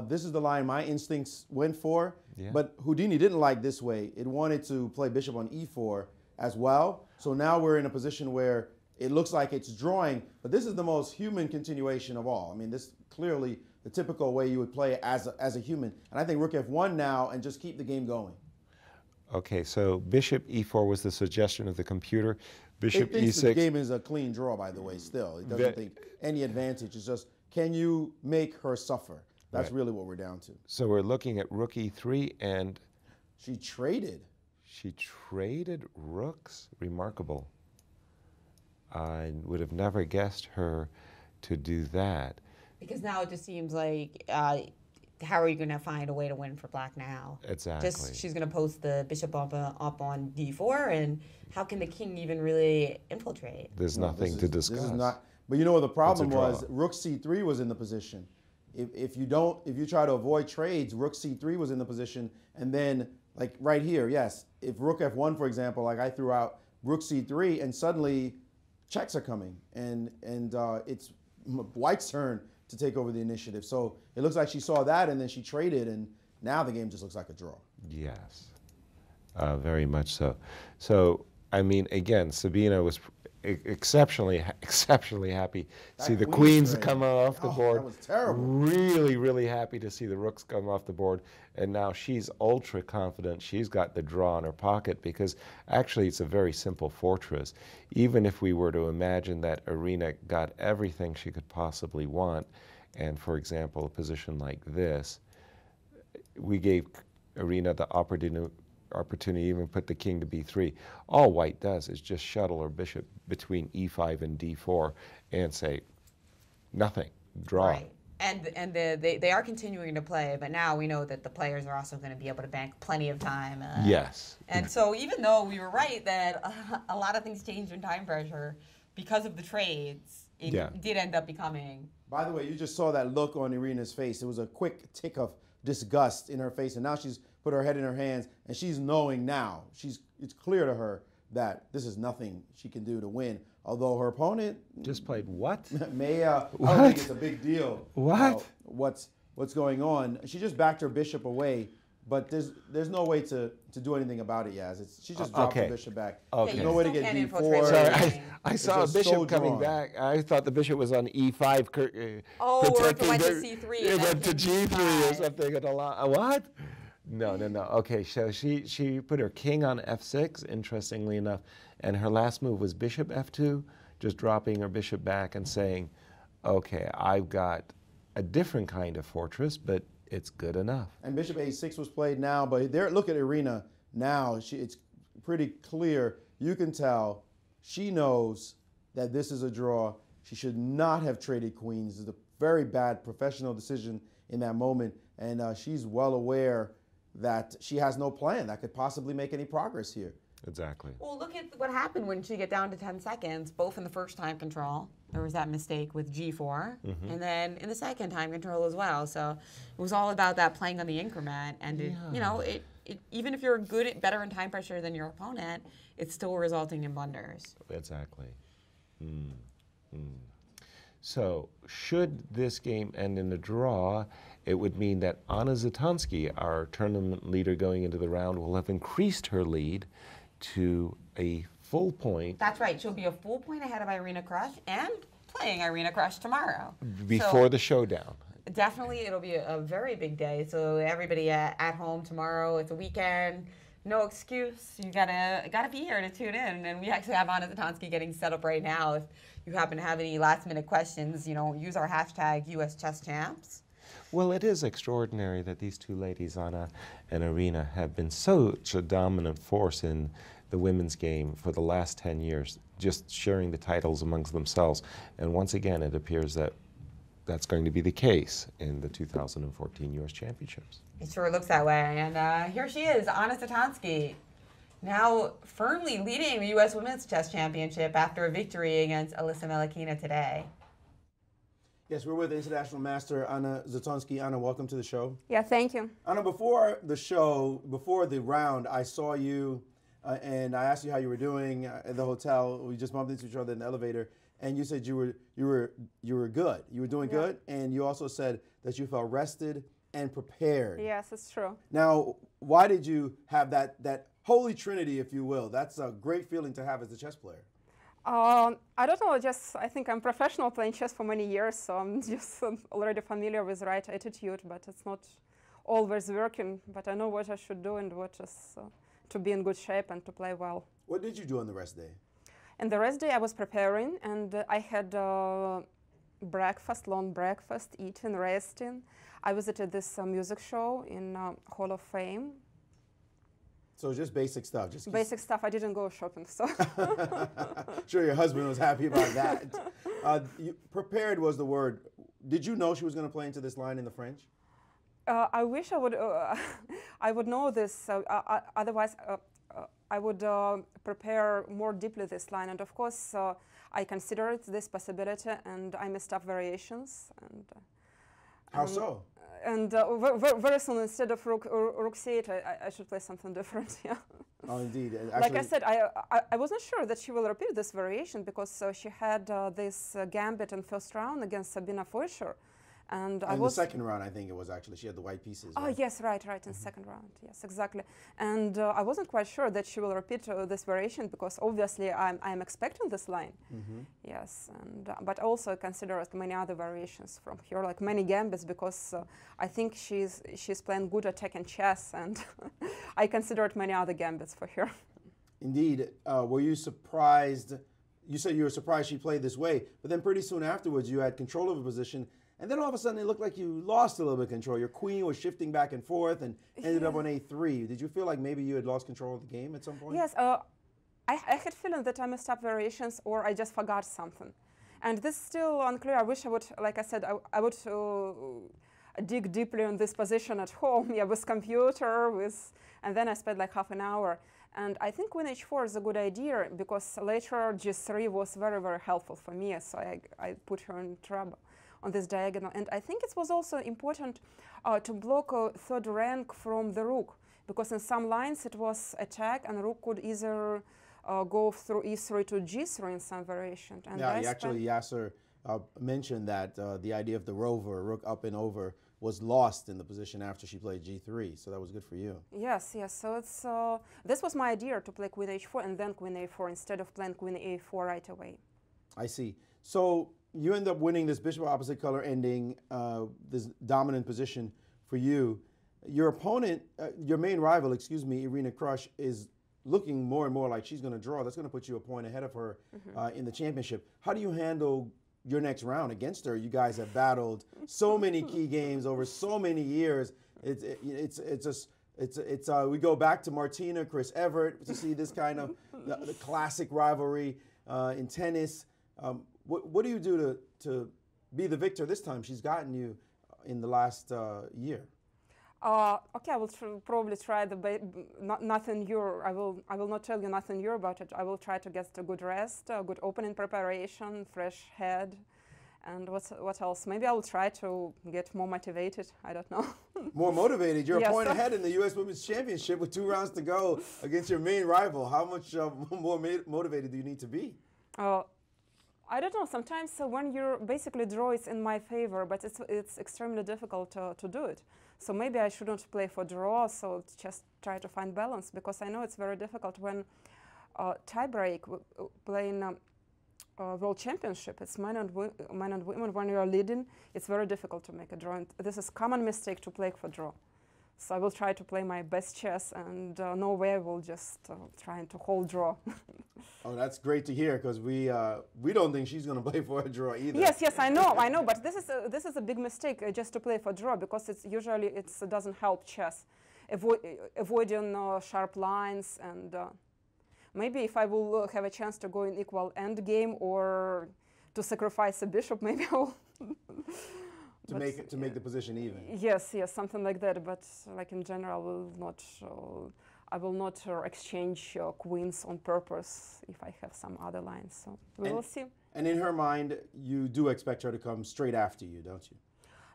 This is the line my instincts went for. Yeah. But Houdini didn't like this way. It wanted to play bishop on e4 as well. So now we're in a position where it looks like it's drawing, but this is the most human continuation of all. I mean, this clearly the typical way you would play it as a human. And I think rook f1 now and just keep the game going. Okay, so bishop e4 was the suggestion of the computer. Bishop it thinks e6. The game is a clean draw, by the way, still. It doesn't think any advantage. It's just, can you make her suffer? That's really what we're down to. So we're looking at rook e3, and she traded. She traded rooks? Remarkable. I would have never guessed her to do that. Because now it just seems like, how are you going to find a way to win for black now? Exactly. Just she's going to post the bishop up on d4, and how can the king even really infiltrate? There's nothing to discuss. This is not. But you know what the problem draw. was? Rook c3 was in the position. If you try to avoid trades, rook c3 was in the position, and then like right here, yes, if rook f1, for example, like I threw out rook c3, and suddenly checks are coming, and it's white's turn to take over the initiative. So it looks like she saw that, and then she traded, and now the game just looks like a draw. Yes, very much so. So I mean, again, Sabina was exceptionally happy to see the queens come off the board. That was terrible. Really happy to see the rooks come off the board. And now she's ultra confident. She's got the draw in her pocket because actually it's a very simple fortress. Even if we were to imagine that Irina got everything she could possibly want, and for example, a position like this, we gave Irina the opportunity to even put the king to b3. All white does is just shuttle her bishop between e5 and d4 and say, nothing, draw. Right. And they are continuing to play, but now we know that the players are also going to be able to bank plenty of time. Yes. And so even though we were right that a lot of things changed in time pressure, because of the trades, it did end up becoming... By the way, you just saw that look on Irina's face. It was a quick tick of disgust in her face, and now she's put her head in her hands, and she's knowing now. It's clear to her that this is nothing she can do to win. Although her opponent just played what? May I don't think it's a big deal. What? What's going on? She just backed her bishop away, but there's no way to do anything about it, Yaz. She just dropped the bishop back. Okay. There's no way to get d4. Sorry, I saw a bishop coming back. I thought the bishop was on e5. Or if it went to c3. It went to g3 or something. What? No. Okay, so she put her king on f6, interestingly enough, and her last move was bishop f2, just dropping her bishop back and saying, okay, I've got a different kind of fortress, but it's good enough. And bishop a6 was played now, but there, look at Irina now. It's pretty clear. You can tell she knows that this is a draw. She should not have traded queens. It's a very bad professional decision in that moment, and she's well aware that she has no plan that could possibly make any progress here. Exactly. Well, look at what happened when she got down to 10 seconds, both in the first time control. There was that mistake with g4, and then in the second time control as well. So it was all about that playing on the increment. And, even if you're better in time pressure than your opponent, it's still resulting in blunders. Exactly. So should this game end in a draw, it would mean that Anna Zitansky, our tournament leader going into the round, will have increased her lead to a full point. That's right. She'll be a full point ahead of Irina Krush and playing Irina Krush tomorrow. Before the showdown. Definitely, it'll be a very big day. So everybody at home tomorrow, it's a weekend. No excuse. You gotta be here to tune in. And we actually have Anna Zatonski getting set up right now. If you happen to have any last-minute questions, use our hashtag US Chess Champs. Well, it is extraordinary that these two ladies, Anna and Irina, have been such a dominant force in the women's game for the last 10 years, just sharing the titles amongst themselves. And once again, it appears that that's going to be the case in the 2014 U.S. Championships. It sure looks that way. And here she is, Anna Zatonski, now firmly leading the U.S. Women's Chess Championship after a victory against Alyssa Melekina today. Yes, we're with International Master Anna Zatonski. Anna, welcome to the show. Yeah, thank you. Anna, before the show, before the round, I saw you and I asked you how you were doing at the hotel. We just bumped into each other in the elevator, and you said you were good. You were doing good, and you also said that you felt rested and prepared. Yes, it's true. Now, why did you have that holy trinity, if you will? That's a great feeling to have as a chess player. I don't know, I think I'm professional playing chess for many years, so I'm just already familiar with the right attitude, but it's not always working. But I know what I should do and what is to be in good shape and to play well. What did you do on the rest day? And the rest day I was preparing, and I had breakfast, long breakfast, eating, resting. I visited this music show in Hall of Fame. So just basic stuff. Just basic stuff. I didn't go shopping, so. Sure, your husband was happy about that. Prepared was the word. Did you know she was going to play into this line in the French? I wish I would. I would know this. Otherwise, I would prepare more deeply this line. And of course, I considered this possibility, and I messed up variations. And how so? And very soon, instead of rook c8, I should play something different. Yeah. Oh, indeed. Actually, like I said, I wasn't sure that she will repeat this variation because she had this gambit in first round against Sabina Fleischer. And in the second round, I think it was actually. She had the white pieces. Oh, right? Yes, right, in second round. Yes, exactly. And I wasn't quite sure that she will repeat this variation because obviously I'm expecting this line. Yes, and but also considered many other variations from her, like many gambits, because I think she's playing good attacking chess, and I considered many other gambits for her. Indeed. Were you surprised? You said you were surprised she played this way, but then pretty soon afterwards you had control of the position. And then all of a sudden, it looked like you lost a little bit of control. Your queen was shifting back and forth and ended up on a3. Did you feel like maybe you had lost control of the game at some point? Yes, I had feeling that I messed up variations or I just forgot something. And this is still unclear. I wish I would, like I said, I would dig deeply on this position at home, with computer, and then I spent like half an hour. And I think queen h4 is a good idea because later g3 was very, very helpful for me. So I put her in trouble on this diagonal. And I think it was also important to block a third rank from the rook, because in some lines it was attack and rook could either go through e3 to g3 in some variation. And yeah, actually Yasser mentioned that the idea of the rover, rook up and over, was lost in the position after she played g3, so that was good for you. Yes, yes, so it's this was my idea, to play queen h4 and then queen a4 instead of playing queen a4 right away. I see. So you end up winning this bishop opposite color ending, this dominant position for you. Your opponent, your main rival, excuse me, Irina Krush, is looking more and more like she's going to draw. That's going to put you a point ahead of her in the championship. How do you handle your next round against her? You guys have battled so many key games over so many years. We go back to Martina, Chris Evert to see this kind of the classic rivalry in tennis. What do you do to be the victor this time? She's gotten you in the last year. Okay, I will probably try nothing new. I will not tell you nothing new about it. I will try to get a good rest, a good opening preparation, fresh head, and what else? Maybe I will try to get more motivated. I don't know. More motivated? You're a point ahead in the U.S. Women's Championship with 2 rounds to go against your main rival. How much more motivated do you need to be? I don't know. Sometimes when you basically draw, it's in my favor, but it's extremely difficult to do it. So maybe I shouldn't play for draw, so just try to find balance, because I know it's very difficult when tie-break, playing World Championship, it's men and women, when you are leading, it's very difficult to make a draw. And this is a common mistake to play for draw. So I will try to play my best chess, and no way I will just try to hold draw. Oh, that's great to hear, because we don't think she's going to play for a draw either. Yes, I know, but this is a big mistake just to play for draw, because it's usually it doesn't help chess, avoiding sharp lines, and maybe if I will have a chance to go in equal endgame or to sacrifice a bishop, maybe I will. To make the position even. Yes, something like that. But like in general, I will not exchange queens on purpose if I have some other lines. So we will see. And in her mind, you do expect her to come straight after you, don't you?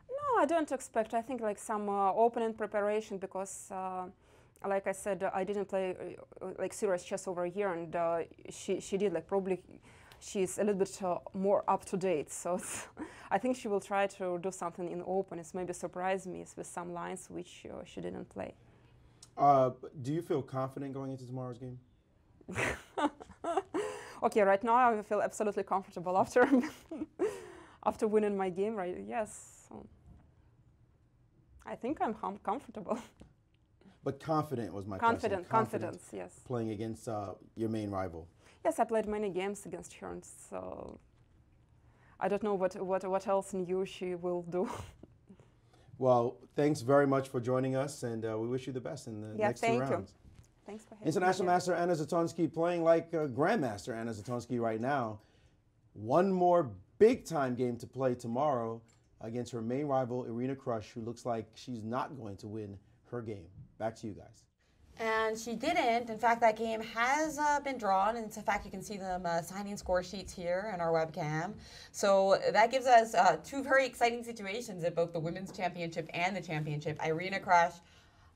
No, I don't expect. I think like some opening preparation, because like I said, I didn't play like serious chess over a year, and she did, like, probably. She's a little bit more up to date, so I think she will try to do something in open. It's maybe surprise me with some lines which she didn't play. Do you feel confident going into tomorrow's game? Okay, right now I feel absolutely comfortable after after winning my game. Right? Yes, so I think I'm comfortable. But confident was my question. Confidence, yes. Playing against your main rival. Yes, I played many games against her, so I don't know what else new she will do. Well, thanks very much for joining us, and we wish you the best in the next 2 rounds. Thank you. Thanks for having me. International Master Anna Zatonsky playing like Grandmaster Anna Zatonsky right now. One more big-time game to play tomorrow against her main rival, Irina Krush, who looks like she's not going to win her game. Back to you guys. And she didn't. In fact, that game has been drawn. And in fact, you can see them signing score sheets here in our webcam. So that gives us 2 very exciting situations at both the Women's Championship and the Championship. Irina Krush,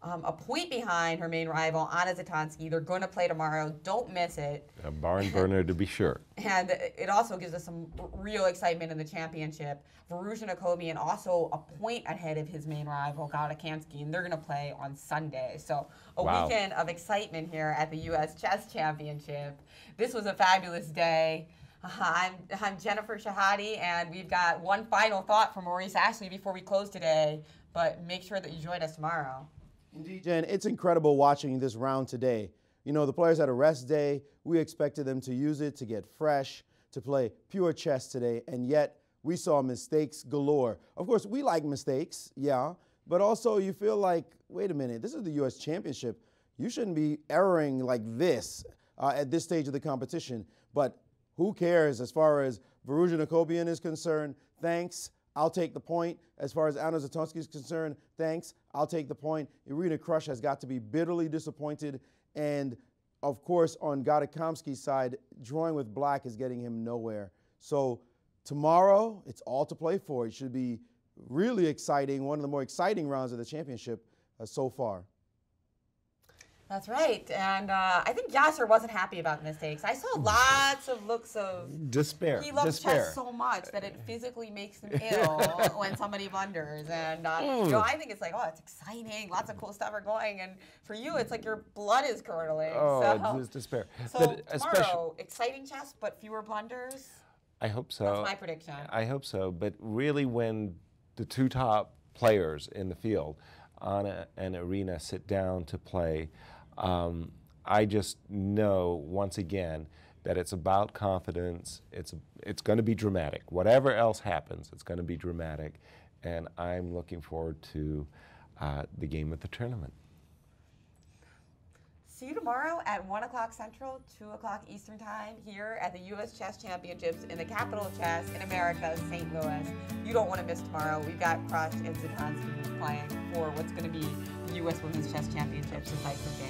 a point behind her main rival, Anna Zatonsky. They're going to play tomorrow. Don't miss it. A barn burner to be sure. And it also gives us some real excitement in the championship. Varuzhin Akobian also a point ahead of his main rival, Gada Kamsky, and they're going to play on Sunday. So a weekend of excitement here at the U.S. Chess Championship. This was a fabulous day. I'm Jennifer Shahade, and we've got one final thought from Maurice Ashley before we close today, but make sure that you join us tomorrow. Indeed, Jen, it's incredible watching this round today. You know, the players had a rest day. We expected them to use it to get fresh, to play pure chess today, and yet we saw mistakes galore. Of course, we like mistakes, yeah, but also you feel like, wait a minute, this is the U.S. Championship. You shouldn't be erring like this at this stage of the competition. But who cares as far as Varuzhin Akobian is concerned? Thanks. I'll take the point. As far as Anna Zatonsky is concerned, thanks. I'll take the point. Irina Krush has got to be bitterly disappointed. And, of course, on Gada Kamsky's side, drawing with black is getting him nowhere. So tomorrow, it's all to play for. It should be really exciting, one of the more exciting rounds of the championship so far. That's right. And I think Yasser wasn't happy about mistakes. I saw lots of looks of despair. He loves chess so much that it physically makes him ill when somebody blunders. And you know, I think it's like, oh, it's exciting. Lots of cool stuff are going. And for you, it's like your blood is curdling. Oh, it's despair. So but tomorrow, exciting chess, but fewer blunders. I hope so. That's my prediction. I hope so. But really, when the 2 top players in the field, Anna and Irina, sit down to play, I just know once again that it's about confidence. It's going to be dramatic. Whatever else happens, it's going to be dramatic, and I'm looking forward to the game of the tournament. See you tomorrow at 1 o'clock Central, 2 o'clock Eastern Time here at the U.S. Chess Championships in the capital of chess in America, St. Louis. You don't want to miss tomorrow. We've got Krush and Zatonsky playing for what's going to be the U.S. Women's Chess Championships in Cyprus game.